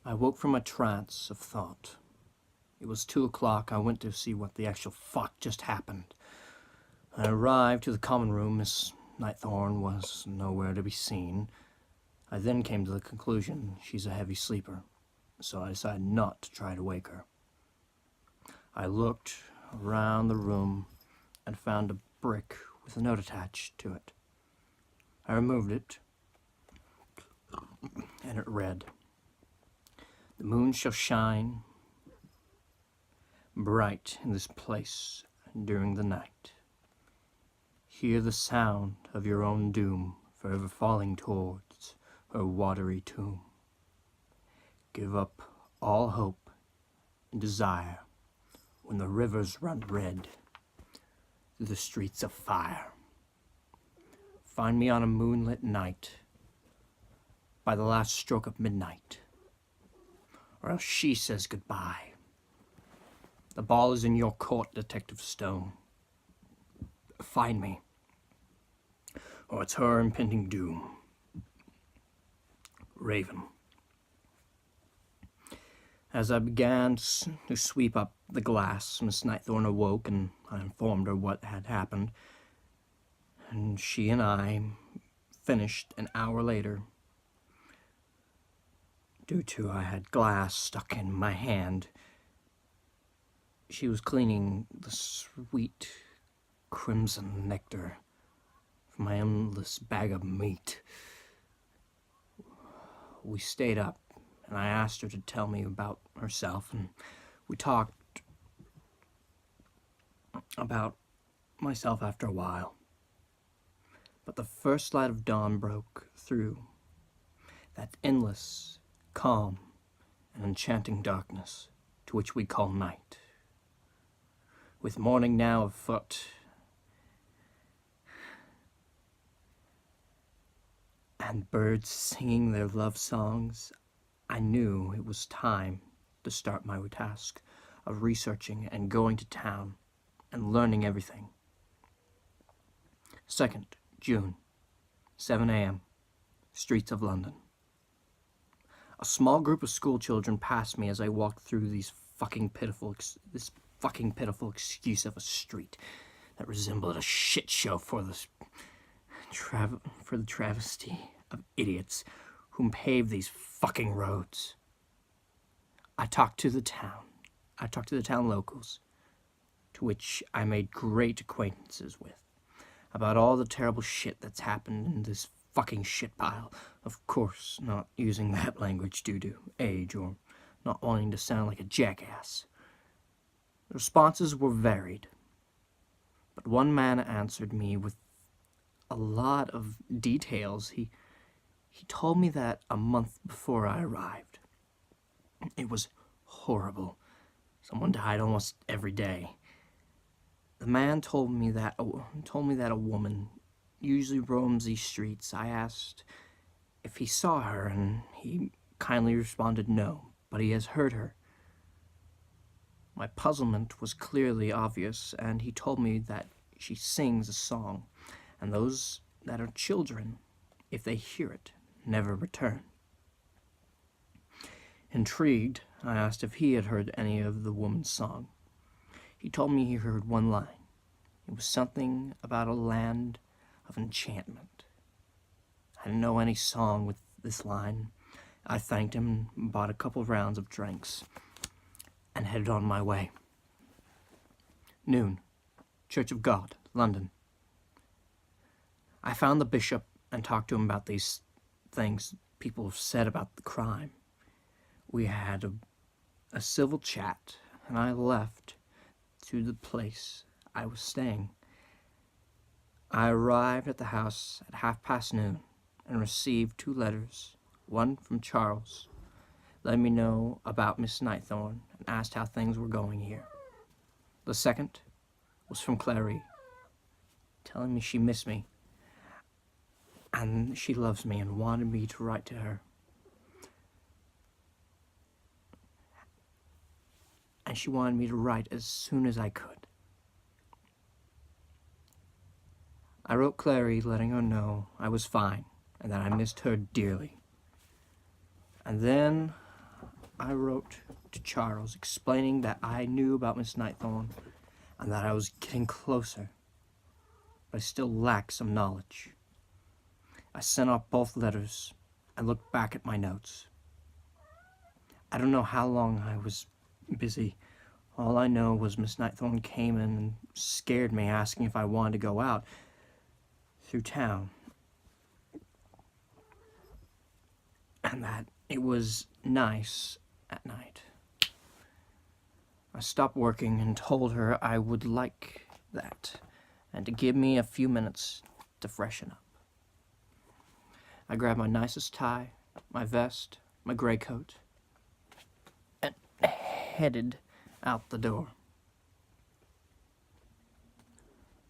I woke from a trance of thought. It was 2 o'clock. I went to see what the actual fuck just happened. I arrived to the common room. Miss Nightthorne was nowhere to be seen. I then came to the conclusion she's a heavy sleeper, so I decided not to try to wake her. I looked around the room and found a brick with a note attached to it. I removed it, and it read, "The moon shall shine bright in this place during the night. Hear the sound of your own doom forever falling towards her watery tomb. Give up all hope and desire when the rivers run red through the streets of fire. Find me on a moonlit night by the last stroke of midnight, or else she says goodbye. The ball is in your court, Detective Stone. Find me, or it's her impending doom. Raven." As I began to sweep up the glass, Miss Nightthorne awoke, and I informed her what had happened, and she and I finished an hour later. Due to I had glass stuck in my hand, she was cleaning the sweet crimson nectar from my endless bag of meat. We stayed up, and I asked her to tell me about herself, and we talked about myself after a while. But the first light of dawn broke through that endless, calm, and enchanting darkness to which we call night. With morning now afoot, and birds singing their love songs, I knew it was time to start my task of researching and going to town and learning everything. 2nd June, 7 a.m., streets of London. A small group of school children passed me as I walked through this fucking pitiful excuse of a street that resembled a shit show for the travesty of idiots whom pave these fucking roads. I talked to the town locals, to which I made great acquaintances with, about all the terrible shit that's happened in this fucking shit pile. Of course, not using that language due to age or not wanting to sound like a jackass. The responses were varied, but one man answered me with a lot of details. He told me that a month before I arrived, it was horrible. Someone died almost every day. The man told me that a woman usually roams these streets. I asked if he saw her, and he kindly responded no, but he has heard her. My puzzlement was clearly obvious, and he told me that she sings a song, and those that are children, if they hear it, never return. Intrigued, I asked if he had heard any of the woman's song. He told me he heard one line. It was something about a land of enchantment. I didn't know any song with this line. I thanked him, bought a couple rounds of drinks, and headed on my way. Noon, Church of God, London. I found the bishop and talked to him about these things people have said about the crime. We had a civil chat, and I left to the place I was staying. I arrived at the house at noon and received 2 letters, one from Charles, letting me know about Miss Nightthorne and asked how things were going here. The second was from Clary, telling me she missed me and she loves me and wanted me to write to her. And she wanted me to write as soon as I could. I wrote Clary letting her know I was fine and that I missed her dearly. And then I wrote to Charles explaining that I knew about Miss Nightthorne and that I was getting closer, but I still lacked some knowledge. I sent off both letters and looked back at my notes. I don't know how long I was busy. All I know was Miss Nightthorne came in and scared me, asking if I wanted to go out through town, and that it was nice at night. I stopped working and told her I would like that, and to give me a few minutes to freshen up. I grabbed my nicest tie, my vest, my gray coat, and headed out the door.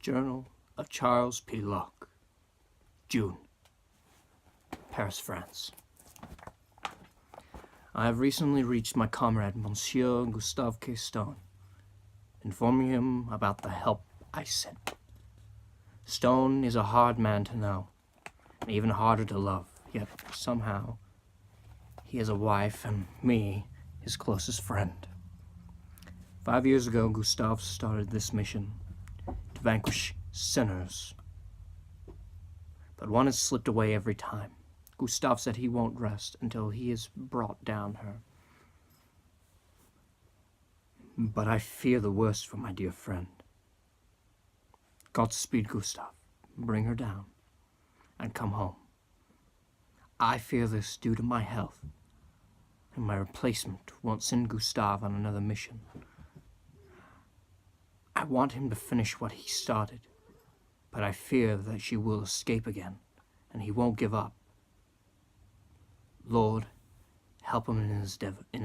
Journal of Charles P. Locke, June, Paris, France. I have recently reached my comrade, Monsieur Gustave Stone, informing him about the help I sent. Stone is a hard man to know, and even harder to love, yet somehow he has a wife and me, his closest friend. 5 years ago, Gustave started this mission to vanquish sinners, but one has slipped away every time. Gustave said he won't rest until he has brought down her. But I fear the worst for my dear friend. Godspeed, Gustave. Bring her down and come home. I fear this due to my health, and my replacement won't send Gustave on another mission. I want him to finish what he started, but I fear that she will escape again, and he won't give up. Lord, help him in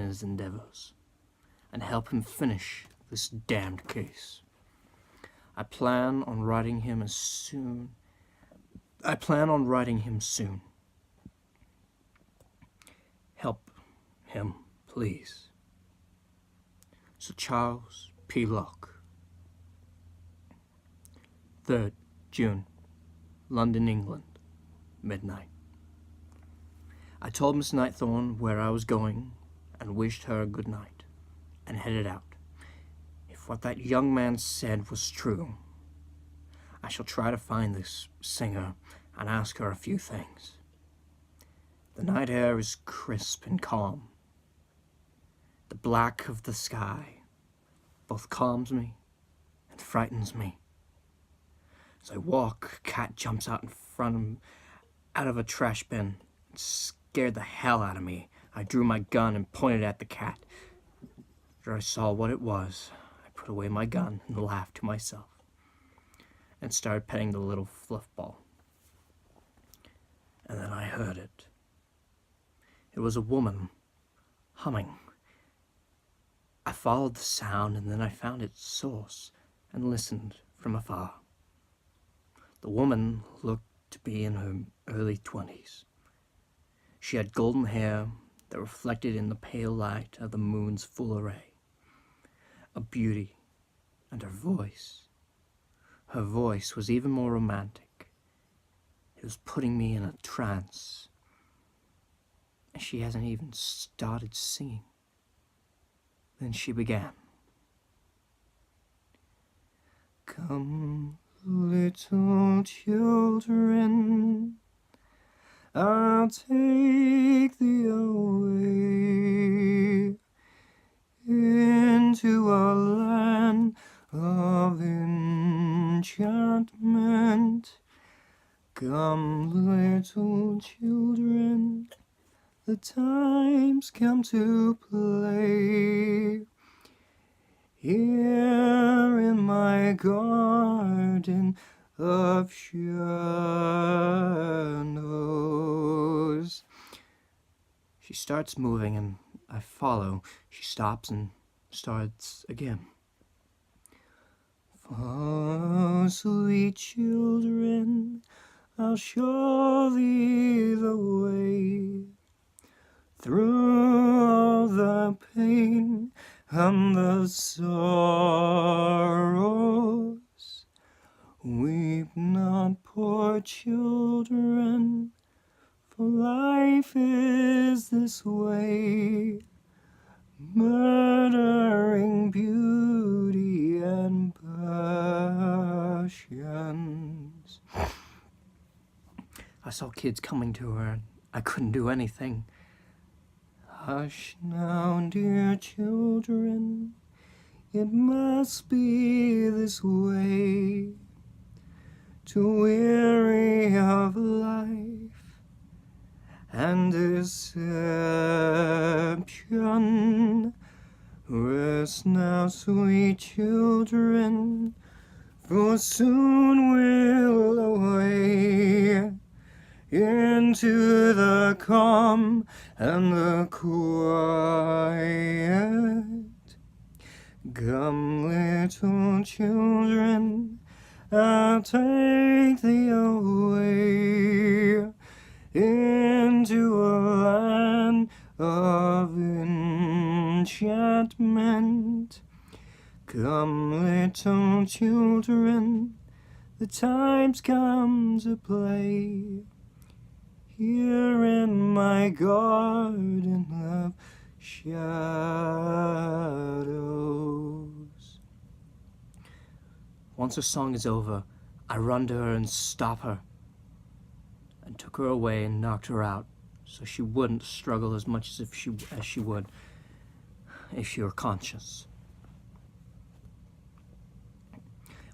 his endeavors, and help him finish this damned case. I plan on writing him soon. Help him, please. Sir Charles P. Locke. 3rd June, London, England, midnight. I told Miss Nightthorne where I was going and wished her a good night, and headed out. If what that young man said was true, I shall try to find this singer and ask her a few things. The night air is crisp and calm. The black of the sky both calms me and frightens me. As I walk, a cat jumps out of a trash bin and scared the hell out of me. I drew my gun and pointed at the cat. After I saw what it was, I put away my gun and laughed to myself and started petting the little fluff ball. And then I heard it. It was a woman humming. I followed the sound, and then I found its source and listened from afar. The woman looked to be in her early 20s. She had golden hair that reflected in the pale light of the moon's full array. A beauty, and her voice was even more romantic. It was putting me in a trance, and she hasn't even started singing. Then she began. Come, little children, I'll take thee away into a land of enchantment. Come, little children, the time's come to play. Here in my garden of shadows. She starts moving and I follow. She stops and starts again. For sweet children, I'll show thee the way through all the pain and the sorrows. Weep not, poor children, for life is this way. murdering beauty and passions. I saw kids coming to her, and I couldn't do anything. Hush now, dear children, it must be this way. To weary of life and deception, rest now, sweet children, for soon we'll away into the calm and the quiet. Come, little children, I'll take thee away into a land of enchantment. Come, little children, the time's come to play here in my garden of shadows. Once her song is over, I run to her and stop her, and took her away and knocked her out, so she wouldn't struggle as much as she would if she were conscious.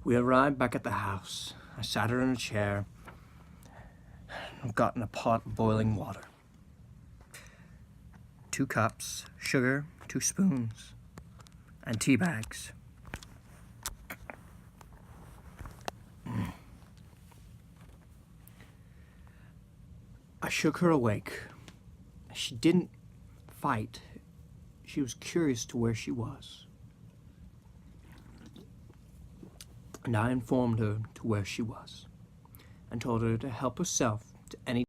We arrived back at the house. I sat her in a chair and got in a pot of boiling water. 2 cups, sugar, 2 spoons, and tea bags. I shook her awake. She didn't fight. She was curious to where she was. And I informed her to where she was and told her to help herself to any